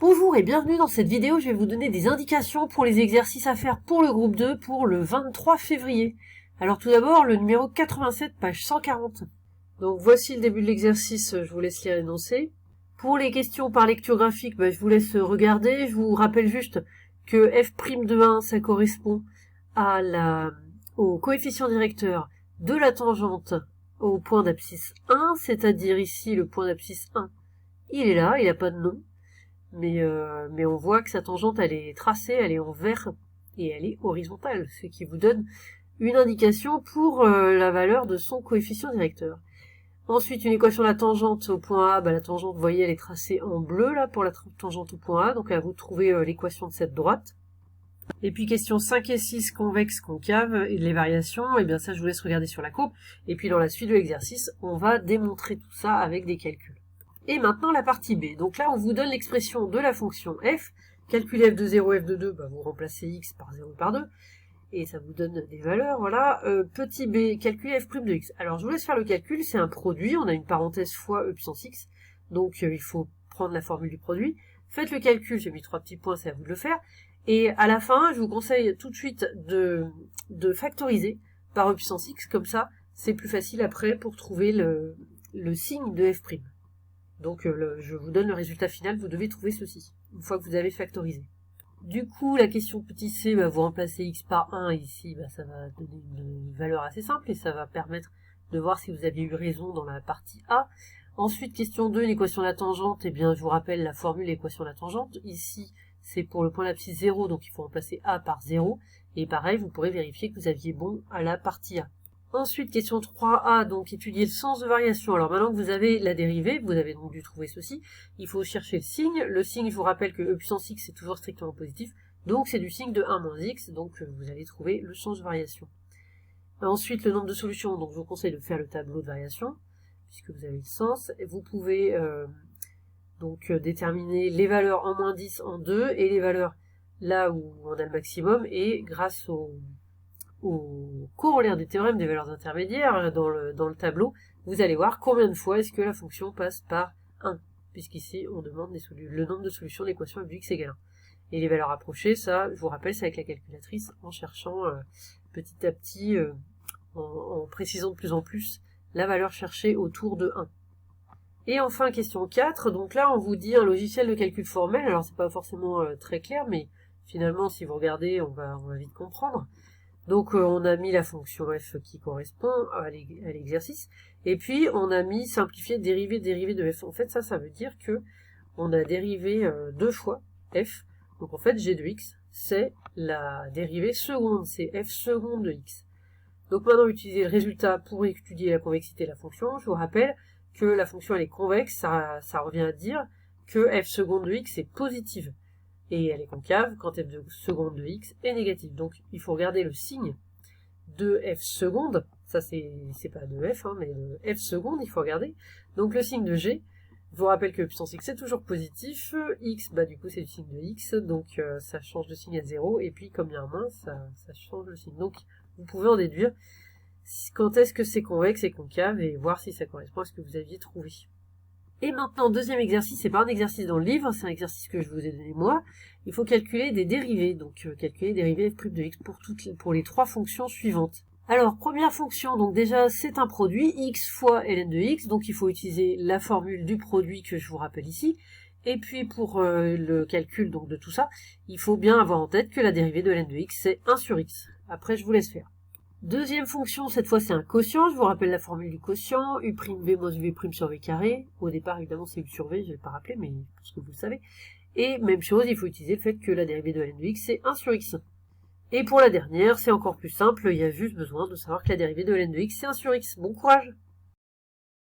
Bonjour et bienvenue dans cette vidéo, je vais vous donner des indications pour les exercices à faire pour le groupe 2 pour le 23 février. Alors tout d'abord, le numéro 87, page 140. Donc voici le début de l'exercice, je vous laisse lire l'énoncé. Pour les questions par lecture graphique, je vous laisse regarder. Je vous rappelle juste que f' de 1, ça correspond au coefficient directeur de la tangente au point d'abscisse 1, c'est-à-dire ici le point d'abscisse 1, il est là, il n'a pas de nom. Mais on voit que sa tangente, elle est tracée, elle est en vert et elle est horizontale, ce qui vous donne une indication pour la valeur de son coefficient directeur. Ensuite, une équation de la tangente au point A, la tangente, vous voyez, elle est tracée en bleu, là, pour la tangente au point A, donc à vous de trouver l'équation de cette droite. Et puis, questions 5 et 6, convexe, concave, et les variations, et bien ça, je vous laisse regarder sur la courbe. Et puis, dans la suite de l'exercice, on va démontrer tout ça avec des calculs. Et maintenant la partie B. Donc là, on vous donne l'expression de la fonction f. Calculez f de 0, f de 2, vous remplacez x par 0 par 2. Et ça vous donne des valeurs, voilà. Petit b, calculez f' de x. Alors je vous laisse faire le calcul, c'est un produit, on a une parenthèse fois e puissance x. Donc il faut prendre la formule du produit. Faites le calcul, j'ai mis 3 petits points, c'est à vous de le faire. Et à la fin, je vous conseille tout de suite de factoriser par e puissance x, comme ça, c'est plus facile après pour trouver le signe de f'. Donc je vous donne le résultat final, vous devez trouver ceci, une fois que vous avez factorisé. Du coup, la question petit c, vous remplacez x par 1, et ici, ça va donner une valeur assez simple, et ça va permettre de voir si vous aviez eu raison dans la partie A. Ensuite, question 2, une équation de la tangente, je vous rappelle la formule de l'équation de la tangente. Ici, c'est pour le point d'abscisse 0, donc il faut remplacer A par 0, et pareil, vous pourrez vérifier que vous aviez bon à la partie A. Ensuite, question 3a, donc étudier le sens de variation. Alors maintenant que vous avez la dérivée, vous avez donc dû trouver ceci, il faut chercher le signe. Le signe, je vous rappelle que e puissance x est toujours strictement positif, donc c'est du signe de 1 moins x, donc vous allez trouver le sens de variation. Ensuite, le nombre de solutions, donc je vous conseille de faire le tableau de variation, puisque vous avez le sens. Vous pouvez déterminer les valeurs en moins 10 en 2, et les valeurs là où on a le maximum, et grâce au corollaire du théorème des valeurs intermédiaires dans le tableau, vous allez voir combien de fois est-ce que la fonction passe par 1, puisqu'ici on demande le nombre de solutions de l'équation f de x égale 1. Et les valeurs approchées, ça, je vous rappelle, c'est avec la calculatrice, en cherchant petit à petit, en précisant de plus en plus la valeur cherchée autour de 1. Et enfin, question 4, donc là on vous dit un logiciel de calcul formel, alors c'est pas forcément très clair, mais finalement si vous regardez, on va vite comprendre. Donc on a mis la fonction f qui correspond à l'exercice, et puis on a mis simplifier dérivée de f. En fait ça veut dire que on a dérivé deux fois f, donc en fait g de x c'est la dérivée seconde, c'est f seconde de x. Donc maintenant utiliser le résultat pour étudier la convexité de la fonction. Je vous rappelle que la fonction elle est convexe, ça revient à dire que f seconde de x est positive. Et elle est concave quand f de seconde de x est négative. Donc il faut regarder le signe de f seconde, ça c'est pas de f, mais de f seconde, il faut regarder. Donc le signe de g, je vous rappelle que puissance x est toujours positif, x, du coup c'est le signe de x, donc ça change de signe à 0, et puis comme il y a un moins, ça change le signe. Donc vous pouvez en déduire quand est-ce que c'est convexe et concave, et voir si ça correspond à ce que vous aviez trouvé. Et maintenant, deuxième exercice, c'est pas un exercice dans le livre, c'est un exercice que je vous ai donné moi. Il faut calculer des dérivées, donc calculer les dérivées f' de x pour les trois fonctions suivantes. Alors, première fonction, donc déjà c'est un produit, x fois ln de x, donc il faut utiliser la formule du produit que je vous rappelle ici. Et puis pour le calcul donc de tout ça, il faut bien avoir en tête que la dérivée de ln de x c'est 1 sur x. Après je vous laisse faire. Deuxième fonction, cette fois c'est un quotient, je vous rappelle la formule du quotient, u'v moins uv' sur v carré. Au départ évidemment c'est u sur v, je ne vais pas rappeler, mais parce que vous le savez. Et même chose, il faut utiliser le fait que la dérivée de ln de x c'est 1 sur x. Et pour la dernière, c'est encore plus simple, il y a juste besoin de savoir que la dérivée de ln de x c'est 1 sur x. Bon courage!